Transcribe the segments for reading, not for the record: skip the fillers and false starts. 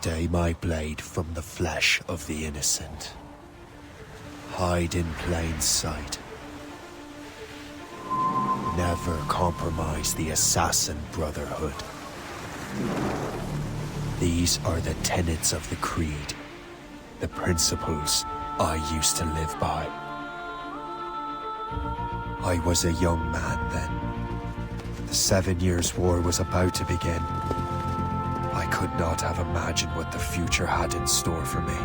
Stay my blade from the flesh of the innocent. Hide in plain sight. Never compromise the Assassin Brotherhood. These are the tenets of the Creed, the principles I used to live by. I was a young man then. The 7 Years' War was about to begin. I could not have imagined what the future had in store for me,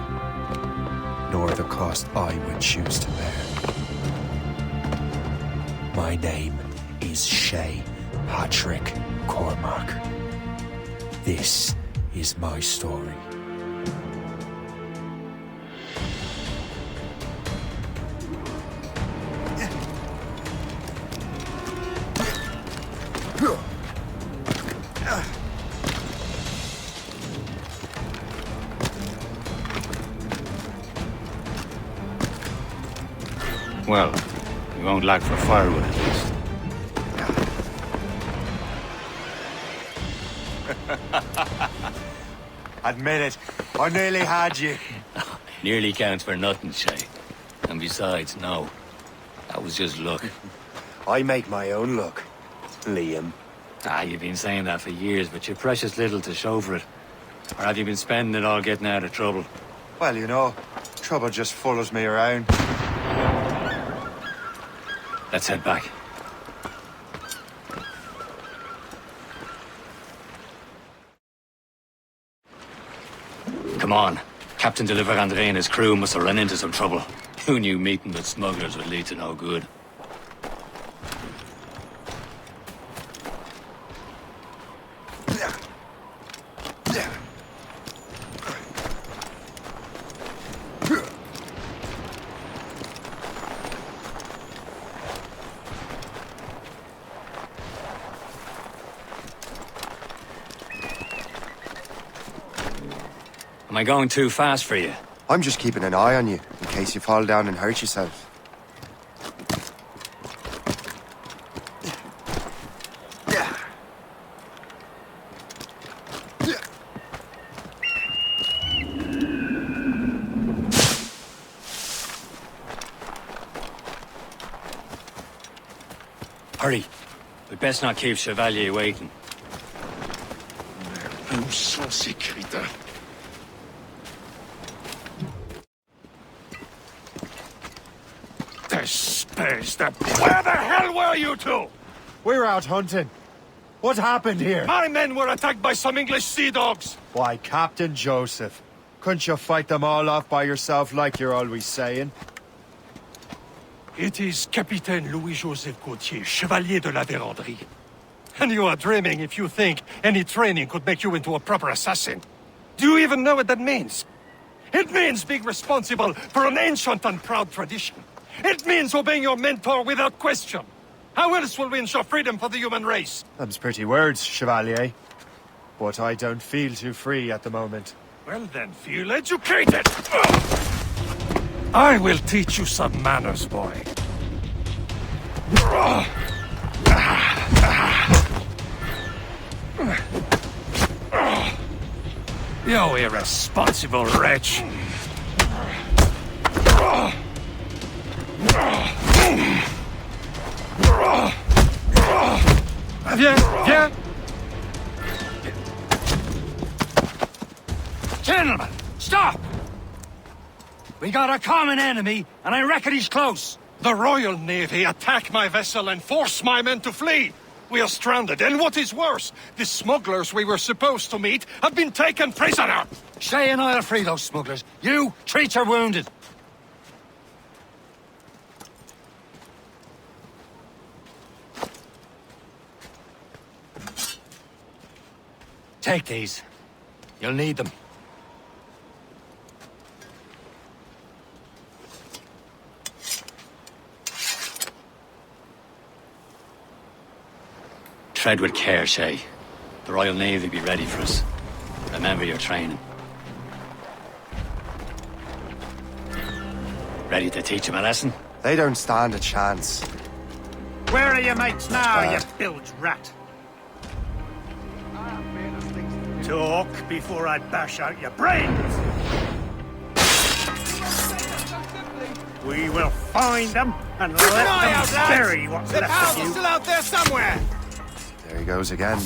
nor the cost I would choose to bear. My name is Shay Patrick Cormac. This is my story. Well, we won't lack for firewood at least. Admit it, I nearly had you. Nearly counts for nothing, Shay. And besides, no. That was just luck. I make my own luck, Liam. You've been saying that for years, but you're precious little to show for it. Or have you been spending it all getting out of trouble? Well, you know, trouble just follows me around. Let's head back. Come on. Captain de Liverandre and his crew must have run into some trouble. Who knew meeting with smugglers would lead to no good? Am I going too fast for you? I'm just keeping an eye on you, in case you fall down and hurt yourself. Hurry. We'd best not keep Chevalier waiting. Où sont ces crétins? Where the hell were you two? We're out hunting. What happened here? My men were attacked by some English sea dogs. Why, Captain Joseph. Couldn't you fight them all off by yourself like you're always saying? It is Capitaine Louis-Joseph Gauthier, Chevalier de la Vérendrye. And you are dreaming if you think any training could make you into a proper assassin. Do you even know what that means? It means being responsible for an ancient and proud tradition. It means obeying your mentor without question. How else will we ensure freedom for the human race? Them's pretty words, Chevalier. But I don't feel too free at the moment. Well then, feel educated! I will teach you some manners, boy. You irresponsible wretch! Viens, viens! Gentlemen, stop! We got a common enemy, and I reckon he's close. The Royal Navy attack my vessel and force my men to flee. We are stranded, and what is worse, the smugglers we were supposed to meet have been taken prisoner. Shay and I'll free those smugglers. You, treat your wounded. Take these. You'll need them. Tread with care, Shay. The Royal Navy be ready for us. Remember your training. Ready to teach them a lesson? They don't stand a chance. Where are your mates now, you bilge rat? Talk before I bash out your brains! We will find them and let them bury what's left of you. Still out there somewhere! There he goes again.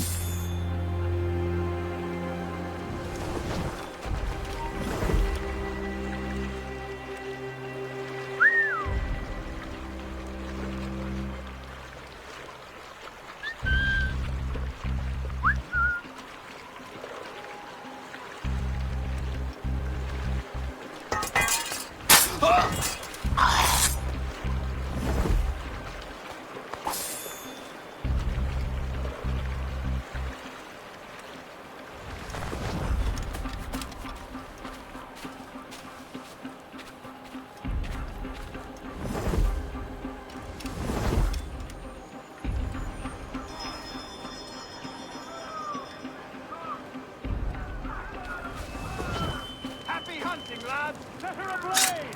Happy hunting, lad! Set her ablaze!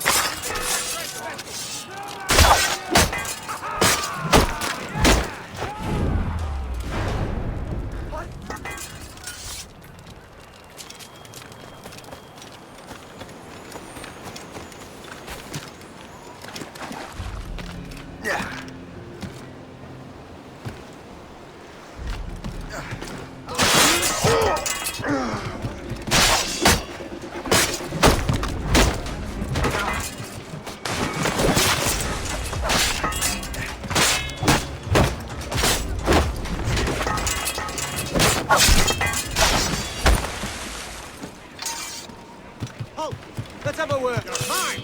Let's have a word. Mine!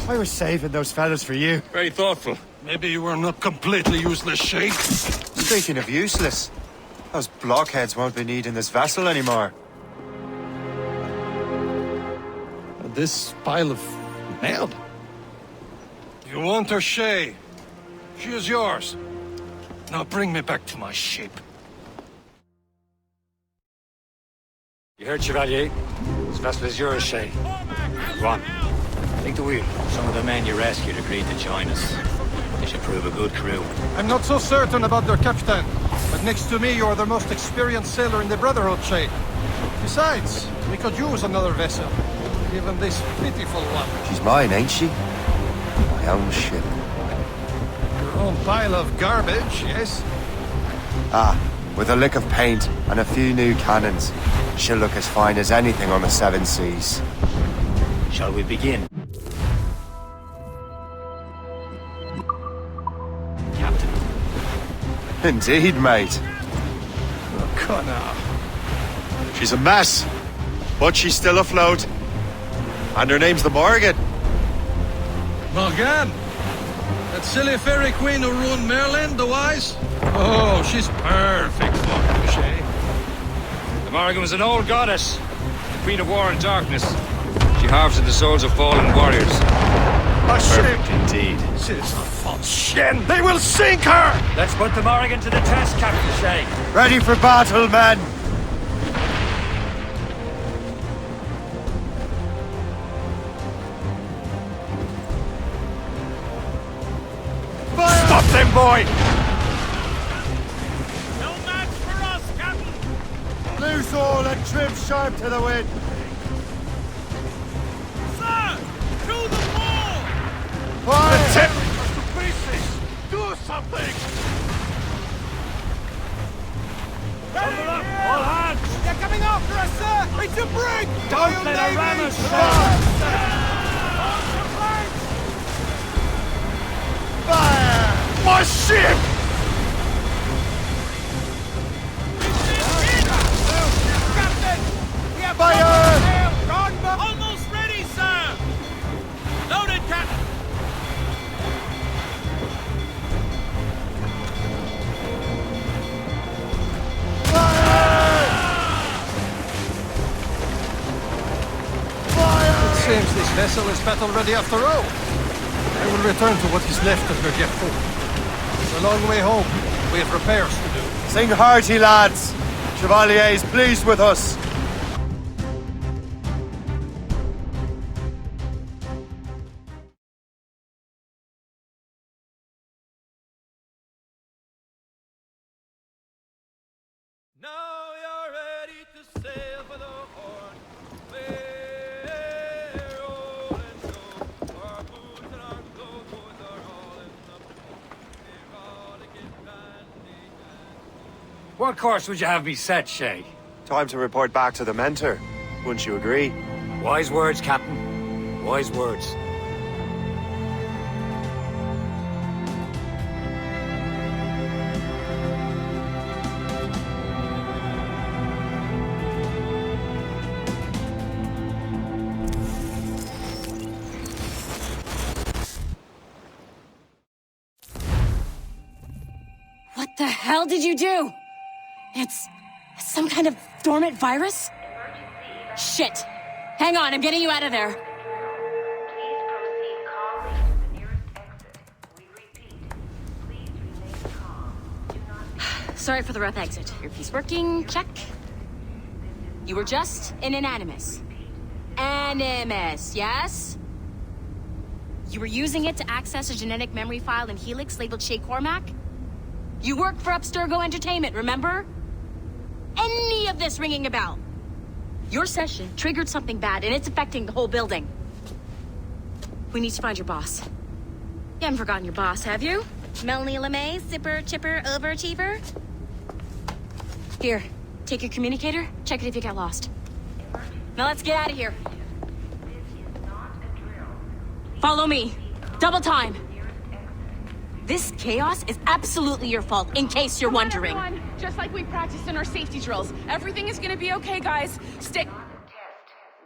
I was saving those fellas for you. Very thoughtful. Maybe you were not completely useless, Shay. Speaking of useless, those blockheads won't be needing this vessel anymore. This pile of mail? You want her, Shay? She is yours. Now bring me back to my ship. You heard, Chevalier? This vessel is yours, Shay. Go on. Take the wheel. Some of the men you rescued agreed to join us. They should prove a good crew. I'm not so certain about their captain, but next to me, you're the most experienced sailor in the Brotherhood, Shay. Besides, we could use another vessel, even this pitiful one. She's mine, ain't she? My own ship. Your own pile of garbage, yes? Ah, with a lick of paint and a few new cannons, she'll look as fine as anything on the Seven Seas. Shall we begin? Captain. Indeed, mate. Oh, Connor. She's a mess, but she's still afloat. And her name's the Morgan. Morgan? That silly fairy queen who ruined Merlin, the wise? Oh, she's perfect for you, Shay. The Morrigan was an old goddess, the queen of war and darkness. She harvested the souls of fallen warriors. A ship! Indeed. She's a false shin! They will sink her! Let's put the Morrigan to the test, Captain Shay. Ready for battle, men! Stop them, boy! No match for us, Captain! Loose all and trim sharp to the wind! Sir! To the wall! Fire! Tip! To pieces! Do something! Double up, all hands! They're coming after us, sir! It's a brig! Don't let her ram us, Fire! My ship! Captain! We have Fire! gunboat! Almost ready, sir! Loaded, Captain! seems this vessel is battle-ready after all. I will return to what is left of your Gerfaut. It's a long way home. We have repairs to do. Sing hearty, lads! Chevalier is pleased with us. Now you're ready to sail for the Horn. We're rolling show. Our boots and our clothes are all in the We're all to get bandy and What course would you have me set, Shay? Time to report back to the mentor. Wouldn't you agree? Wise words, Captain. Wise words. What the hell did you do? It's some kind of dormant virus? Shit! Hang on, I'm getting you out of there. Please proceed calmly to the nearest exit. We repeat, please remain calm. Do not be Sorry for the rough exit. Earpiece working, check. You were just in an Animus. Animus, yes? You were using it to access a genetic memory file in Helix labeled Shay Cormac? You work for Abstergo Entertainment, remember? Any of this ringing a bell? Your session triggered something bad, and it's affecting the whole building. We need to find your boss. You haven't forgotten your boss, have you? Melanie LeMay, zipper, chipper, overachiever? Here, take your communicator, check it if you get lost. Now let's get out of here. Follow me. Double time. This chaos is absolutely your fault, in case you're wondering. Everyone, just like we practiced in our safety drills. Everything is gonna be okay, guys. Stay. test.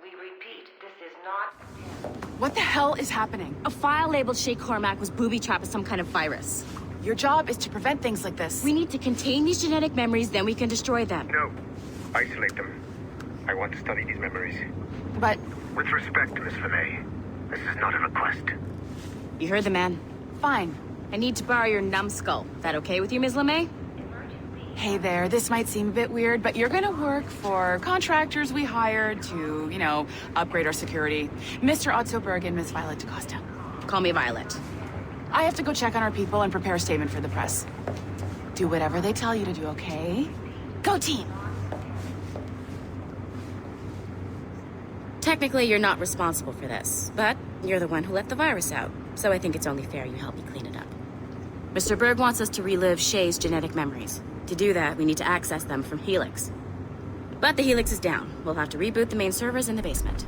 We repeat, this is not a test. What the hell is happening? A file labeled Shay Cormac was booby-trapped with some kind of virus. Your job is to prevent things like this. We need to contain these genetic memories, then we can destroy them. No. Isolate them. I want to study these memories. But With respect, Miss LeMay, this is not a request. You heard the man. fine. I need to borrow your numbskull. That okay with you, Ms. LeMay? Hey there, this might seem a bit weird, but you're gonna work for contractors we hired to, upgrade our security. Mr. Otto Berg and Miss Violet DaCosta. Call me Violet. I have to go check on our people and prepare a statement for the press. Do whatever they tell you to do, okay? Go team! Technically, you're not responsible for this, but you're the one who let the virus out, so I think it's only fair you help me clean it up. Mr. Berg wants us to relive Shay's genetic memories. To do that, we need to access them from Helix. But the Helix is down. We'll have to reboot the main servers in the basement.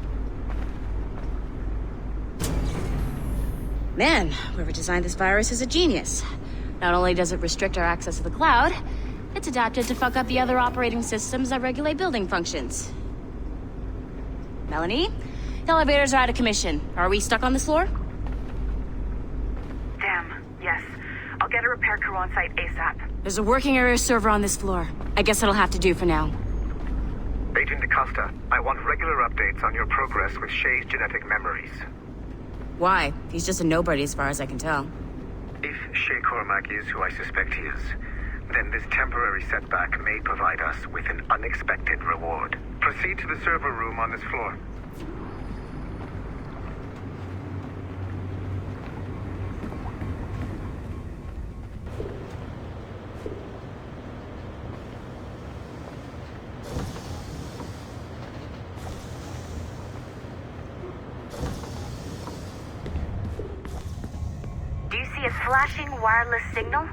Man, whoever designed this virus is a genius. Not only does it restrict our access to the cloud, it's adapted to fuck up the other operating systems that regulate building functions. Melanie? The elevators are out of commission. Are we stuck on this floor? Damn, yes. I'll get a repair crew on site ASAP. There's a working area server on this floor. I guess that'll have to do for now. Agent DaCosta, I want regular updates on your progress with Shay's genetic memories. Why? He's just a nobody as far as I can tell. If Shay Cormac is who I suspect he is, then this temporary setback may provide us with an unexpected reward. Proceed to the server room on this floor. Do you see a flashing wireless signal?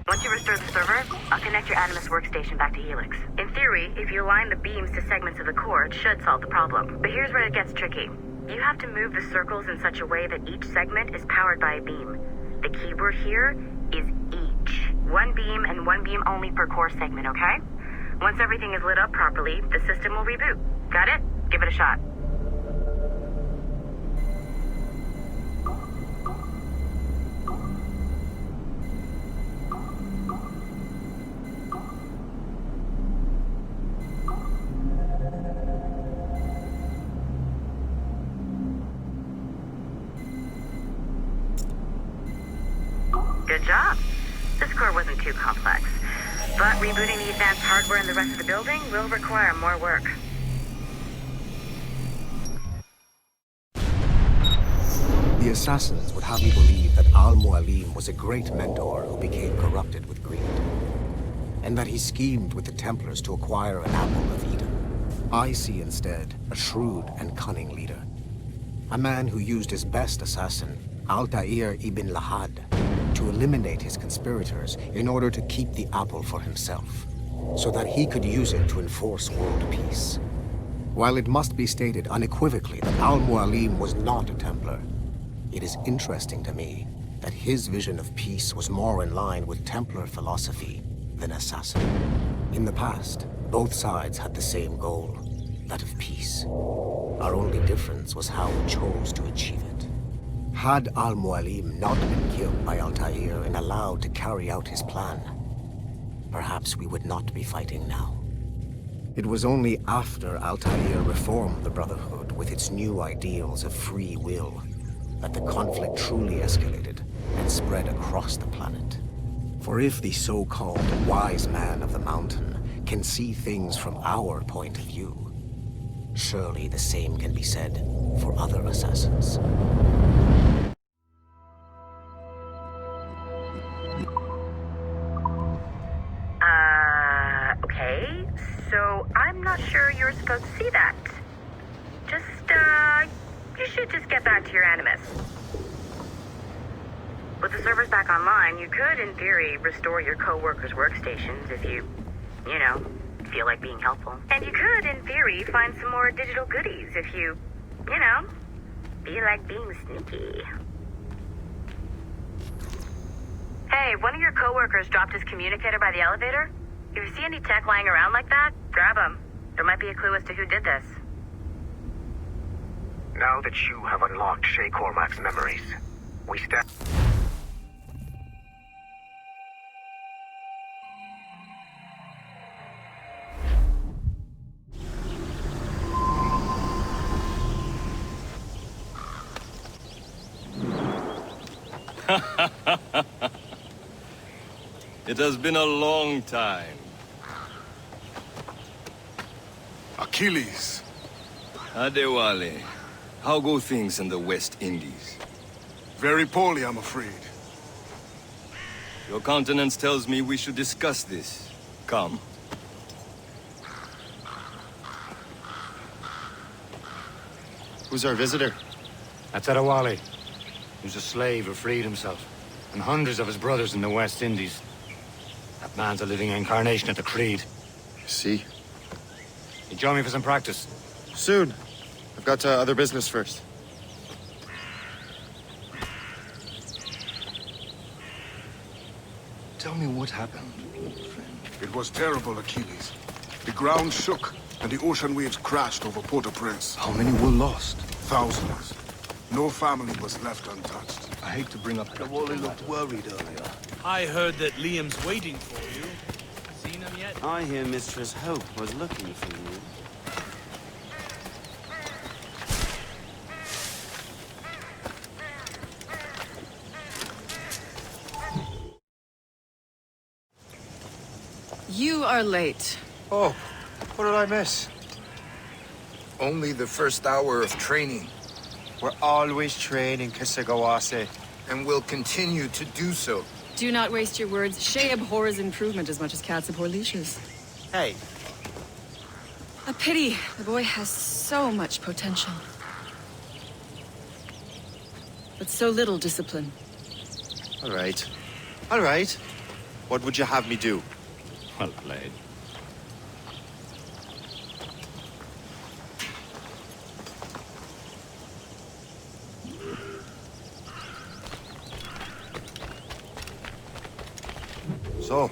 Once you restore the server, I'll connect your Animus workstation back to Helix. In theory, if you align the beams to segments of the core, it should solve the problem. But here's where it gets tricky. You have to move the circles in such a way that each segment is powered by a beam. The keyword here is each. One beam and one beam only per core segment, okay? Once everything is lit up properly, the system will reboot. Got it? Give it a shot. Good job. This core wasn't too complex. But rebooting the advanced hardware in the rest of the building will require more work. The assassins would have you believe that Al-Mualim was a great mentor who became corrupted with greed, and that he schemed with the Templars to acquire an apple of Eden. I see instead a shrewd and cunning leader. A man who used his best assassin, Altair ibn Lahad, to eliminate his conspirators in order to keep the apple for himself, so that he could use it to enforce world peace. While it must be stated unequivocally that Al-Mualim was not a Templar, it is interesting to me that his vision of peace was more in line with Templar philosophy than assassin. In the past, both sides had the same goal, that of peace. Our only difference was how we chose to achieve it. Had Al-Mualim not been killed by Altair and allowed to carry out his plan, perhaps we would not be fighting now. It was only after Altair reformed the Brotherhood with its new ideals of free will that the conflict truly escalated and spread across the planet. For if the so-called wise man of the mountain can see things from our point of view, surely the same can be said for other assassins. Okay. So I'm not sure you're supposed to see that. You should just get back to your Animus. With the servers back online, you could, in theory, restore your co-workers' workstations if you feel like being helpful. And you could, in theory, find some more digital goodies if you feel like being sneaky. Hey, one of your co-workers dropped his communicator by the elevator. If you see any tech lying around like that, grab them. There might be a clue as to who did this. Now that you have unlocked Shay Cormac's memories, we step... It has been a long time. Achilles. Adewale, how go things in the West Indies? Very poorly, I'm afraid. Your countenance tells me we should discuss this. Come. Who's our visitor? That's Adewale. He was a slave who freed himself, and hundreds of his brothers in the West Indies. That man's a living incarnation of the Creed. See? You join me for some practice? Soon. I've got other business first. Tell me what happened, old friend. It was terrible, Achilles. The ground shook, and the ocean waves crashed over Port-au-Prince. How many were lost? Thousands. No family was left untouched. I hate to bring up... Adewale looked worried earlier. I heard that Liam's waiting for you. Seen him yet? I hear Mistress Hope was looking for you. You are late. Oh, what did I miss? Only the first hour of training. We're always training, Kisagawase. And will continue to do so. Do not waste your words. Shay abhors improvement as much as cats abhor leashes. Hey. A pity. The boy has so much potential. But so little discipline. All right. All right. What would you have me do? Well played. So,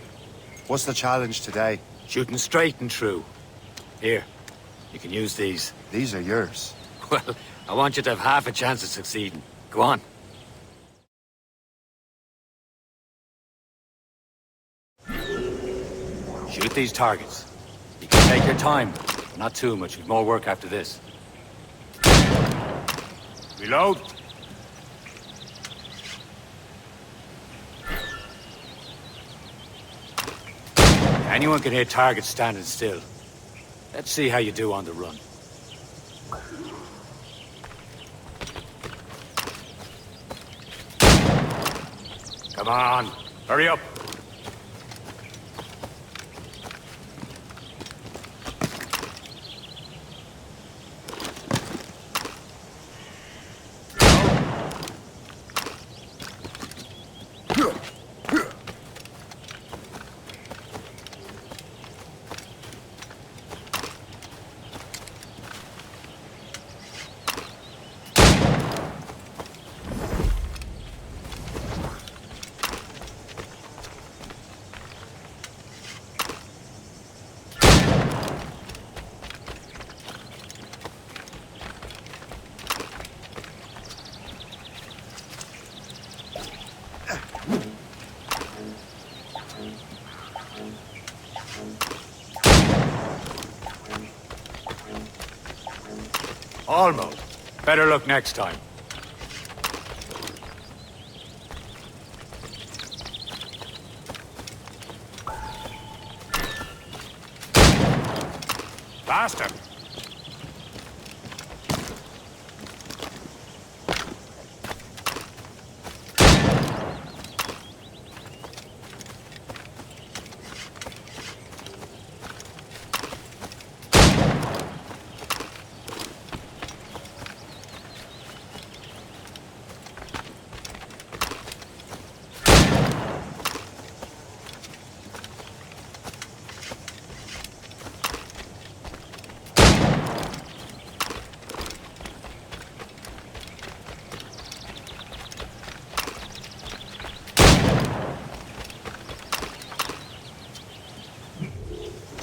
what's the challenge today? Shooting straight and true. Here, you can use these. These are yours. Well, I want you to have half a chance of succeeding. Go on. Shoot these targets. You can take your time, but not too much. We've more work after this. Reload. Anyone can hit targets standing still. Let's see how you do on the run. Come on, hurry up. Almost. Better look next time. Faster.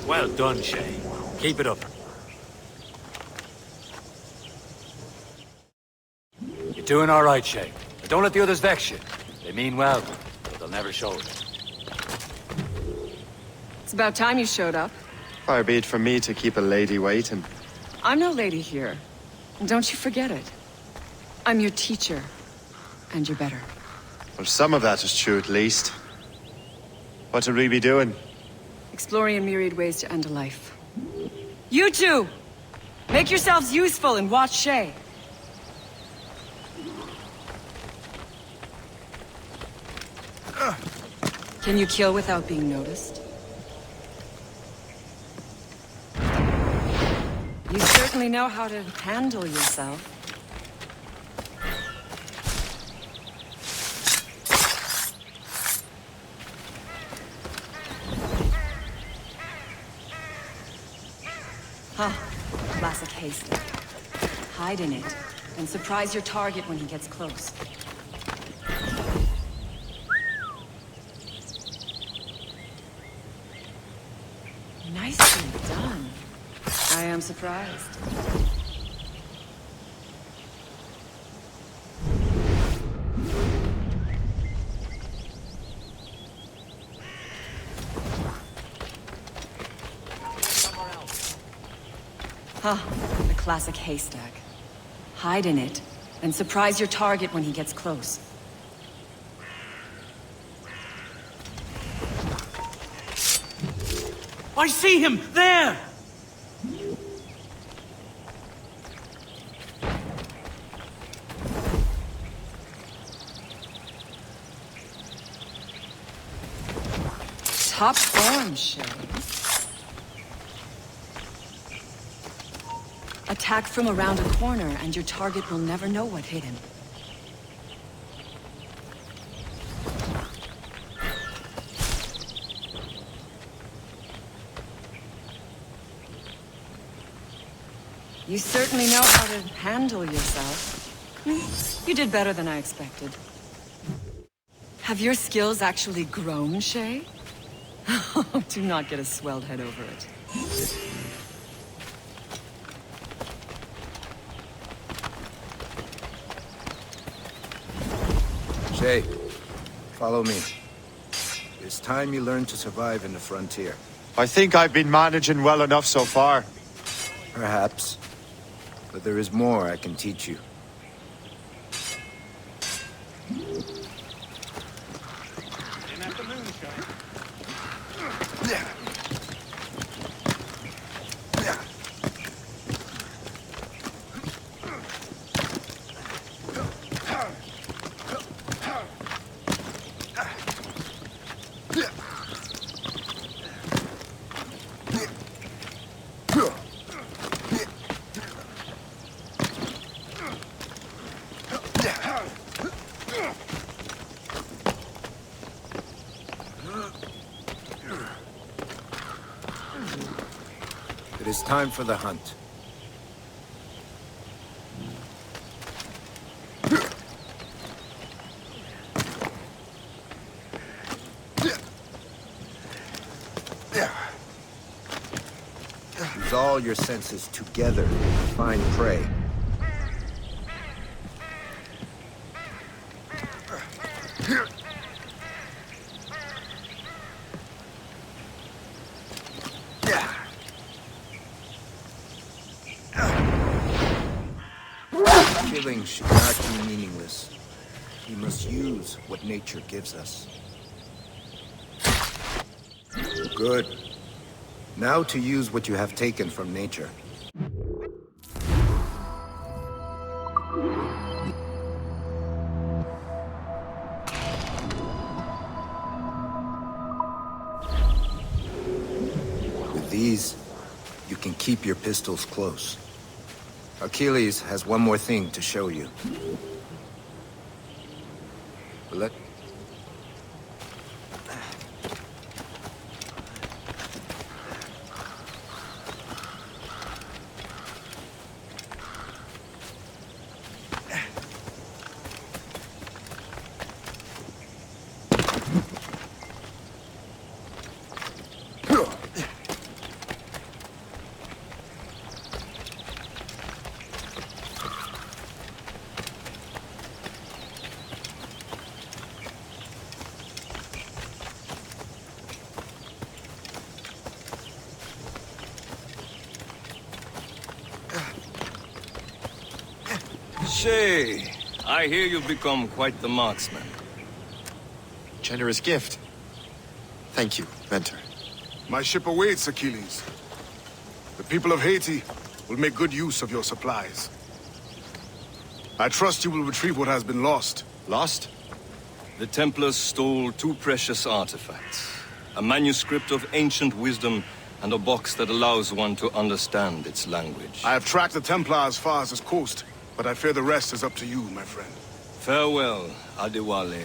Well done, Shay. Keep it up. You're doing all right, Shay. But don't let the others vex you. They mean well, but they'll never show it. It's about time you showed up. Far be it from me to keep a lady waiting. I'm no lady here. And don't you forget it. I'm your teacher. And you're better. Well, some of that is true at least. What would we be doing? Exploring a myriad ways to end a life. You two! Make yourselves useful and watch Shay. Can you kill without being noticed? You certainly know how to handle yourself. Huh. Classic haystack. Hide in it, and surprise your target when he gets close. Nicely done. I am surprised. Huh, the classic haystack. Hide in it, and surprise your target when he gets close. I see him! There! Top form, Shay. Attack from around a corner, and your target will never know what hit him. You certainly know how to handle yourself. You did better than I expected. Have your skills actually grown, Shay? Do not get a swelled head over it. Shay, follow me. It's time you learn to survive in the frontier. I think I've been managing well enough so far. Perhaps. But there is more I can teach you. is time for the hunt. Use all your senses together to find prey. Killing should not be meaningless. We must use what nature gives us. Good. Now to use what you have taken from nature. With these, you can keep your pistols close. Achilles has one more thing to show you. Let... Shay, I hear you've become quite the marksman. Generous gift. Thank you, Mentor. My ship awaits, Achilles. The people of Haiti will make good use of your supplies. I trust you will retrieve what has been lost. Lost? The Templars stole 2 precious artifacts. A manuscript of ancient wisdom and a box that allows one to understand its language. I have tracked the Templar as far as this coast, but I fear the rest is up to you, my friend. Farewell, Adewale.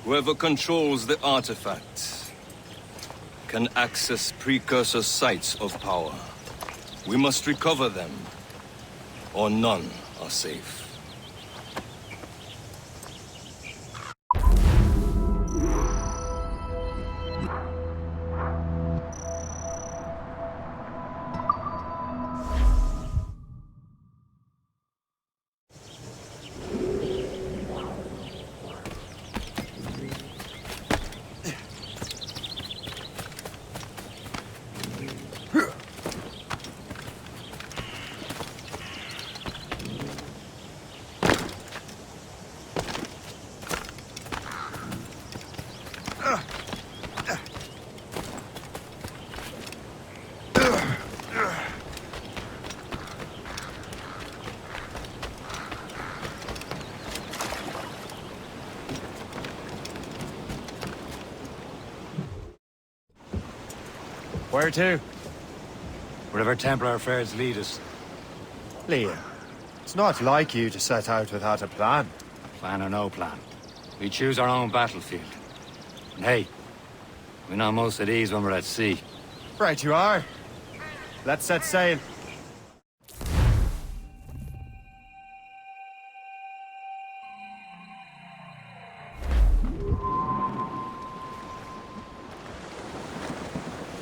Whoever controls the artifacts can access precursor sites of power. We must recover them, or none are safe. Where to? Wherever Templar affairs lead us. Liam, it's not like you to set out without a plan. Plan or no plan. We choose our own battlefield. And hey, we know most of these when we're at sea. Right you are. Let's set sail.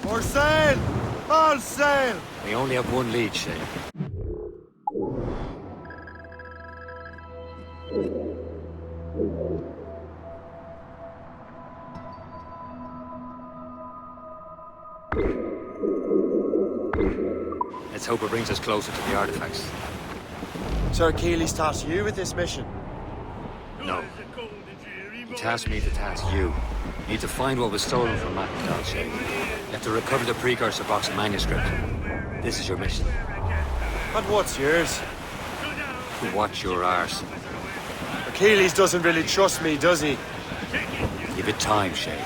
More sail! All sail! We only have one lead, Shay. Let's hope it brings us closer to the artifacts. Sir Achilles tasked you with this mission? No. He tasked me to task you. You need to find what was stolen from Macandal, Shay. You have to recover the precursor box and manuscript. This is your mission. And what's yours? To watch your arse. Achilles doesn't really trust me, does he? Give it time, Shay.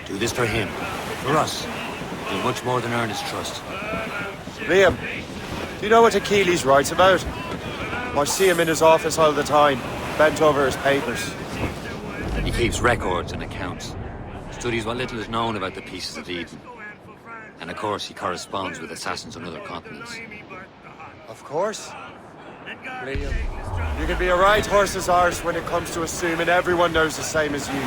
Do this for him. For us. Do much more than earn his trust. Liam, do you know what Achilles writes about? I see him in his office all the time, bent over his papers. He keeps records and accounts. Studies what little is known about the pieces of Eden. And of course, he corresponds with assassins on other continents. Of course. Liam, you can be a right horse's arse when it comes to assuming everyone knows the same as you.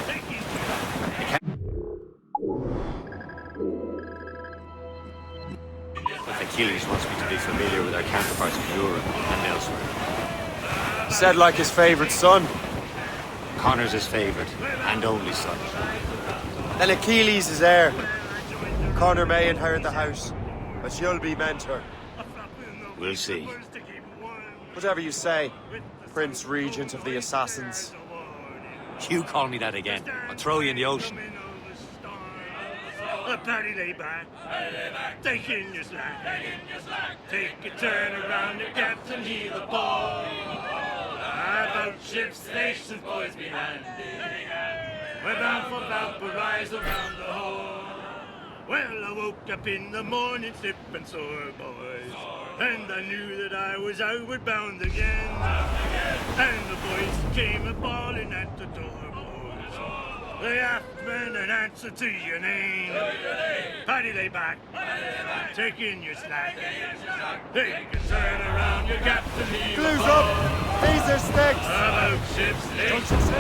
But Achilles wants me to be familiar with our counterparts in Europe and elsewhere. Said like his favorite son. Connor's his favorite and only son. Then Achilles is heir. Connor may inherit the house, but you'll be mentor. We'll see. Whatever you say, Prince Regent of the Assassins. You call me that again, I'll throw you in the ocean. Paddy lay back, take in your slack, take a turn around the captain, heave the ball. About ship stations, boys behind. We're bound for Valparaiso around the hole. Well, I woke up in the morning, stiff and sore, boys. And I knew that I was outward bound again. And the voice came a-bawling at the door, boys. They asked men an answer to your name. Paddy lay back, take in your slack. Take a turn around your captain, leave a Glue's ball. up! These are sticks! About ships, stations,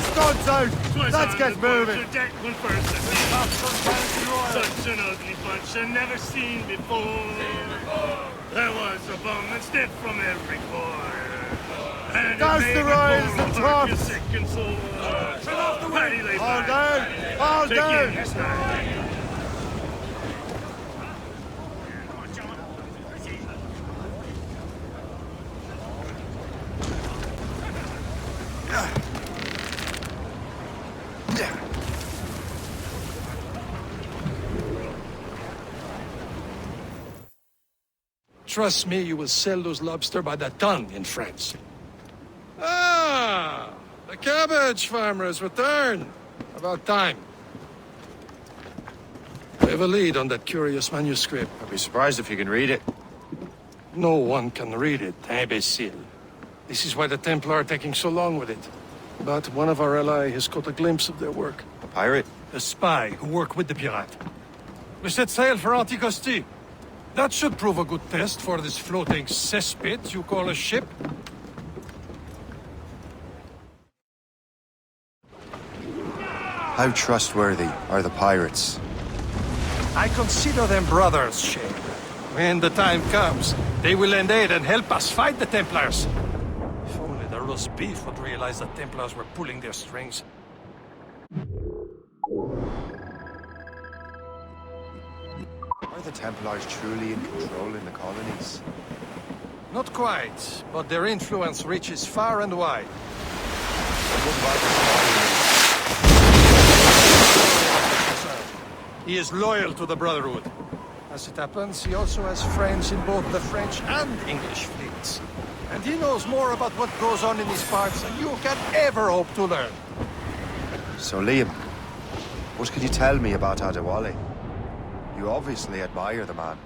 The gun's out! Let's get moving! Such an ugly bunch I've never seen before. There was a bum and stiff from every corner. And Douse the royals and tops! Sick and sore. Paddy lay All back. down! All Take down! in your slack. Trust me, you will sell those lobster by the ton in France. Ah, the cabbage farmer has returned. About time. I have a lead on that curious manuscript. I'd be surprised if you can read it. No one can read it, imbecile. This is why the Templar are taking so long with it. But one of our allies has caught a glimpse of their work. A pirate? A spy who worked with the pirate. We set sail for Anticosti. That should prove a good test for this floating cesspit you call a ship. How trustworthy are the pirates? I consider them brothers, Shay. When the time comes, they will lend aid and help us fight the Templars. If only the roast beef would realize the Templars were pulling their strings. Are the Templars truly in control in the colonies? Not quite, but their influence reaches far and wide. He is loyal to the Brotherhood. As it happens, he also has friends in both the French and English fleets. And he knows more about what goes on in these parts than you can ever hope to learn. So, Liam, what can you tell me about Adewale? You obviously admire the man.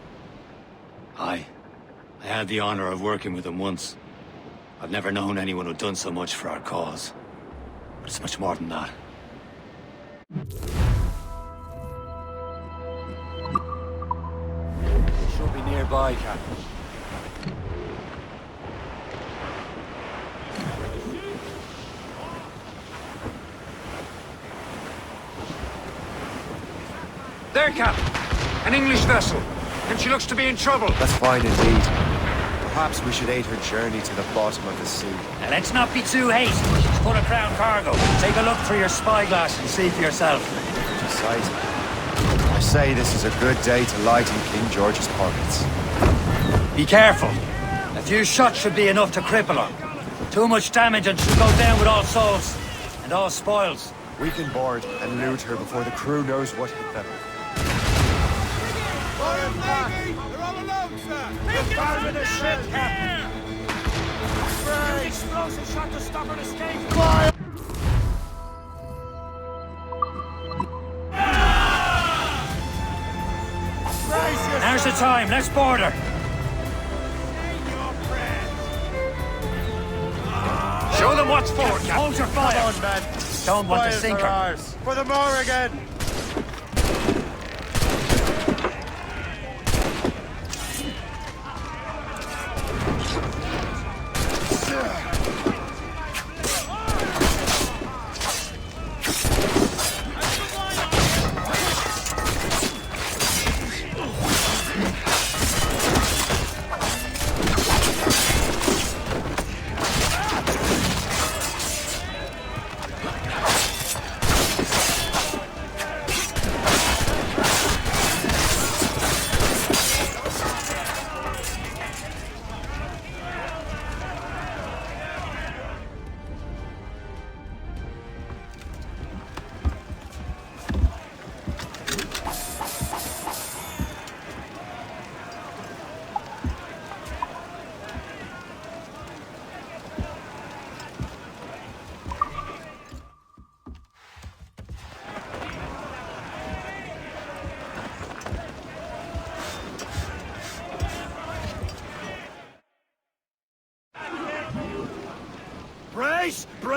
Aye. I had the honor of working with him once. I've never known anyone who'd done so much for our cause. But it's much more than that. Should be nearby, Captain. There, Cap. An English vessel. And she looks to be in trouble. That's fine indeed. Perhaps we should aid her journey to the bottom of the sea. Now, let's not be too hasty. She's full of crown cargo. Take a look through your spyglass and see for yourself. Sight. I say this is a good day to lighten King George's pockets. Be careful. A few shots should be enough to cripple her. Too much damage and she'll go down with all souls and all spoils. We can board and loot her before the crew knows what hit them. They're all alone, sir! Take fire with the ship, Captain! Use explosive shot to stop her escape! Fire! Now's the time. Let's board her. Show them what's for, Captain. Hold your fire. Come on, man. don't want to Spoils sink are her. ours. For the Morrigan!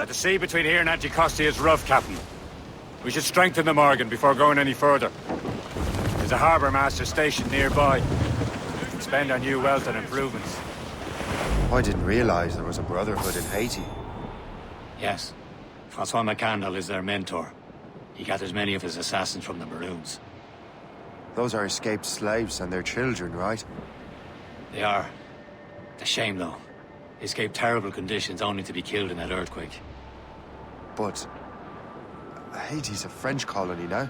The sea between here and Anticosti is rough, Captain. We should strengthen the Morgan before going any further. There's a harbour master station nearby. We can spend our new wealth on improvements. I didn't realize there was a brotherhood in Haiti. Yes. Francois McCandle is their mentor. He gathers many of his assassins from the Maroons. Those are escaped slaves and their children, right? They are. It's a shame, though. They escaped terrible conditions only to be killed in that earthquake. But Haiti's a French colony now.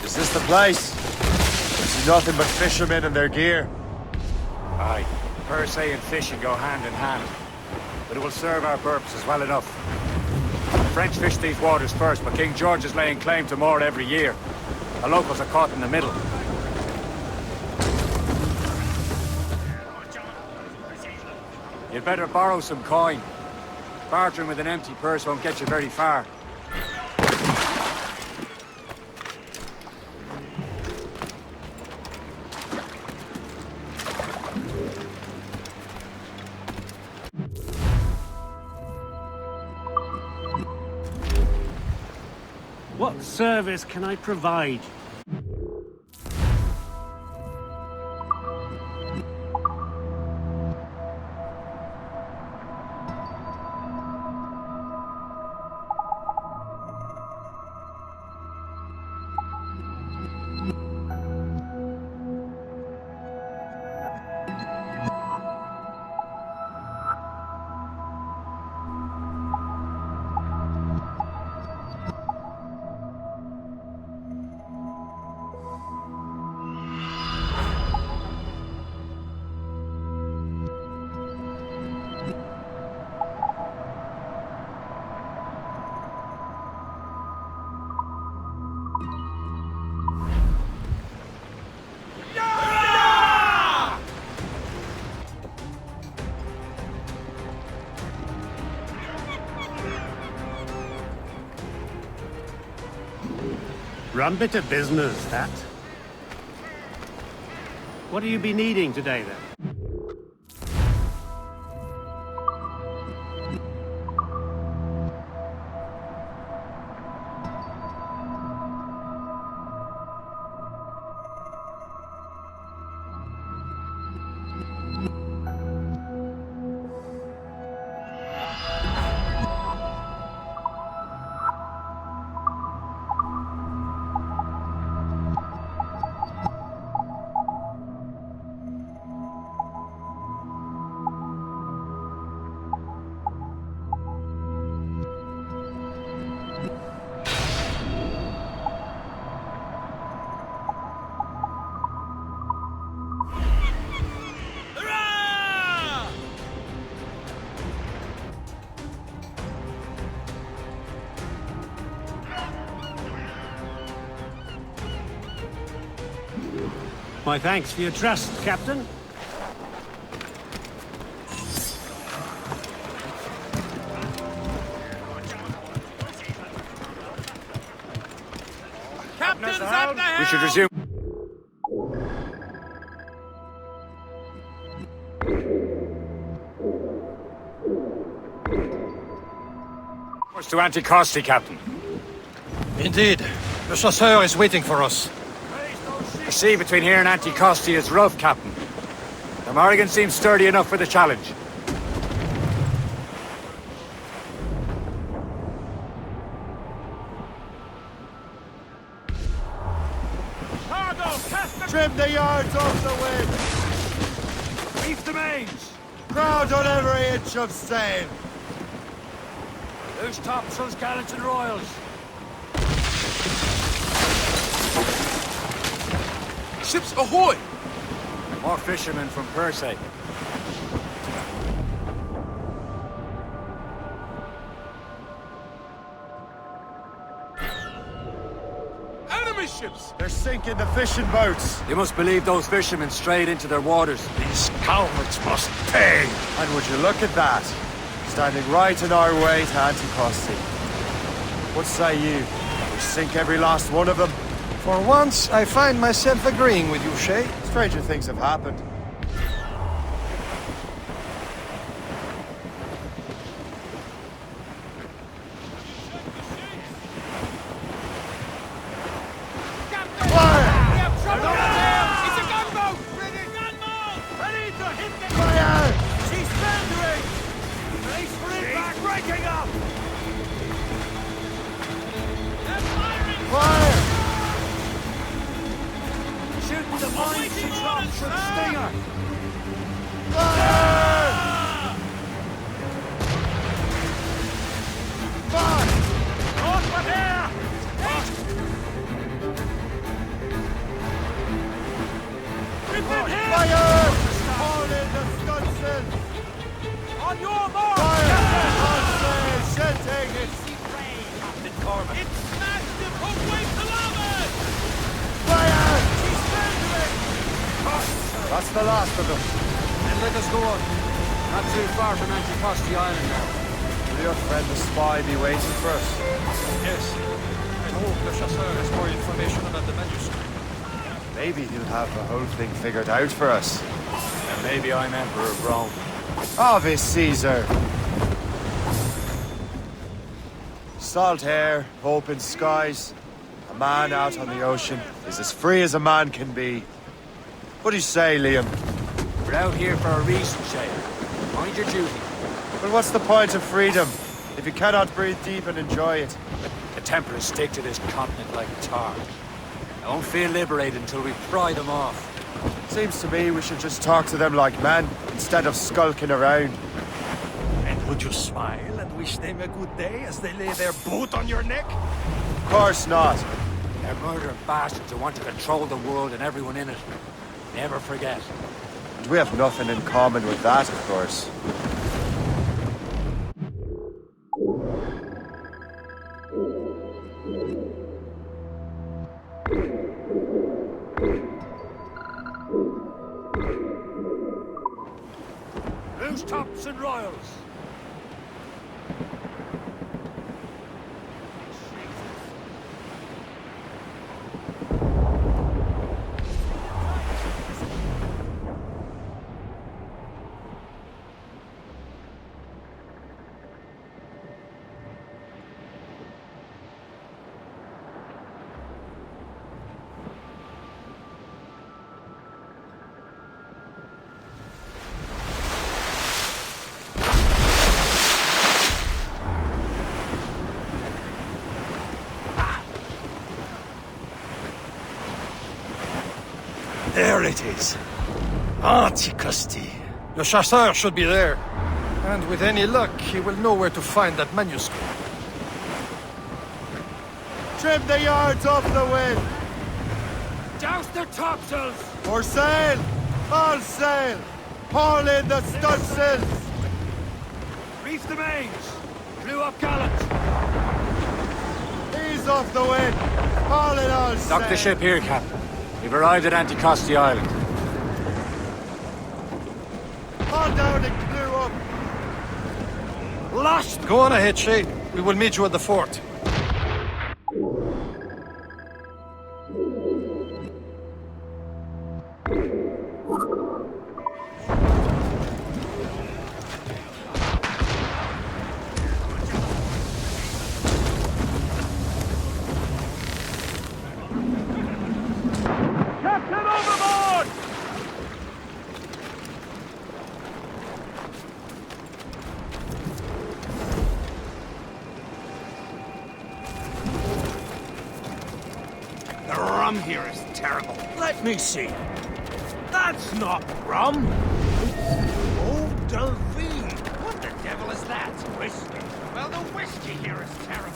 Is this the place? I see nothing but fishermen and their gear. Aye. Per se and fishing go hand in hand. But it will serve our purposes well enough. The French fish these waters first, but King George is laying claim to more every year. The locals are caught in the middle. You'd better borrow some coin. Bartering with an empty purse won't get you very far. What service can I provide? Rum bit of business, that. What do you be needing today, then? My thanks for your trust, Captain. Captain's at the helm! We should resume. to Anticosti, Captain. Indeed. Le Chasseur is waiting for us. The sea between here and Anticosti is rough, Captain. The Morrigan seems sturdy enough for the challenge. Trim the yards off the wind! Reef the mains! Crowd on every inch of sail! Loose topsails, gallants and royals! Ships ahoy! More fishermen from Persay. Enemy ships! They're sinking the fishing boats! You must believe those fishermen strayed into their waters. These cowards must pay! And would you look at that? Standing right in our way to Anticosti. What say you? We sink every last one of them? For once, I find myself agreeing with you, Shay. Stranger things have happened. That's the last of them. Then let us go on. Not too far from Anticosti Island now. Will your friend the spy be waiting for us? Yes. I hope Le Chasseur has more information about the manuscript. Maybe he'll have the whole thing figured out for us. And maybe I'm Emperor of Rome. Ave Caesar! Salt air, open skies. A man out on the ocean is as free as a man can be. What do you say, Liam? We're out here for a reason, Shay. Mind your duty. But what's the point of freedom if you cannot breathe deep and enjoy it? The Templars stick to this continent like tar. I won't feel liberated until we pry them off. Seems to me we should just talk to them like men, instead of skulking around. And would you smile and wish them a good day as they lay their boot on your neck? Of course not. They're murdering bastards who want to control the world and everyone in it. Never forget. And we have nothing in common with that, of course. Loose tops and royals! There it is. Anticosti. Le Chasseur should be there. And with any luck, he will know where to find that manuscript. Trim the yards off the wind! Douse their topsails! For sail! All sail! Haul in the stunsails! Reef the mains! Blew up gallant! Ease off the wind! Haul in all sail! Dock the ship here, Captain. We've arrived at Anticosti Island. Haul down and clew up! Lost! Go on ahead, Shay. We will meet you at the fort. Captain overboard! The rum here is terrible. Let me see. That's not rum. It's eau de vie. What the devil is that? Whiskey. Well, the whiskey here is terrible.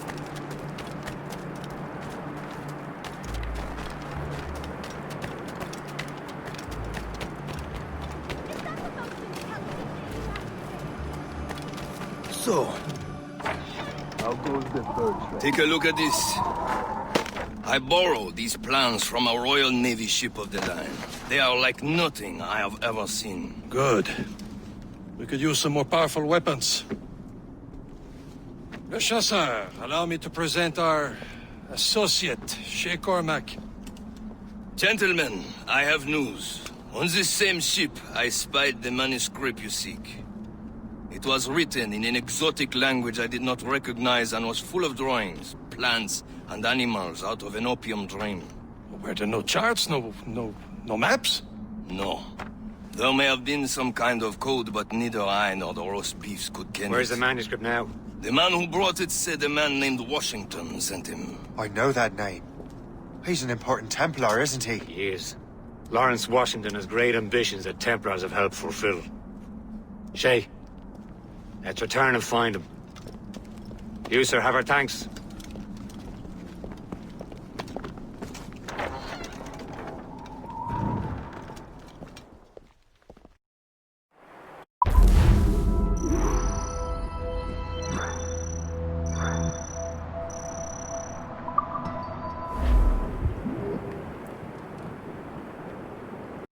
So, how goes the third train? take a look at this. I borrowed these plans from a Royal Navy ship of the line. They are like nothing I have ever seen. Good. We could use some more powerful weapons. Le Chasseur, allow me to present our associate, Shay Cormac. Gentlemen, I have news. On this same ship, I spied the manuscript you seek. It was written in an exotic language I did not recognize and was full of drawings, plants, and animals out of an opium dream. Were there no charts, no maps? No. There may have been some kind of code, but neither I nor the roast beefs could ken Where's it. the manuscript now? The man who brought it said a man named Washington sent him. I know that name. He's an important Templar, isn't he? He is. Lawrence Washington has great ambitions that Templars have helped fulfill. Shay, let's return and find him. You, sir, have our thanks.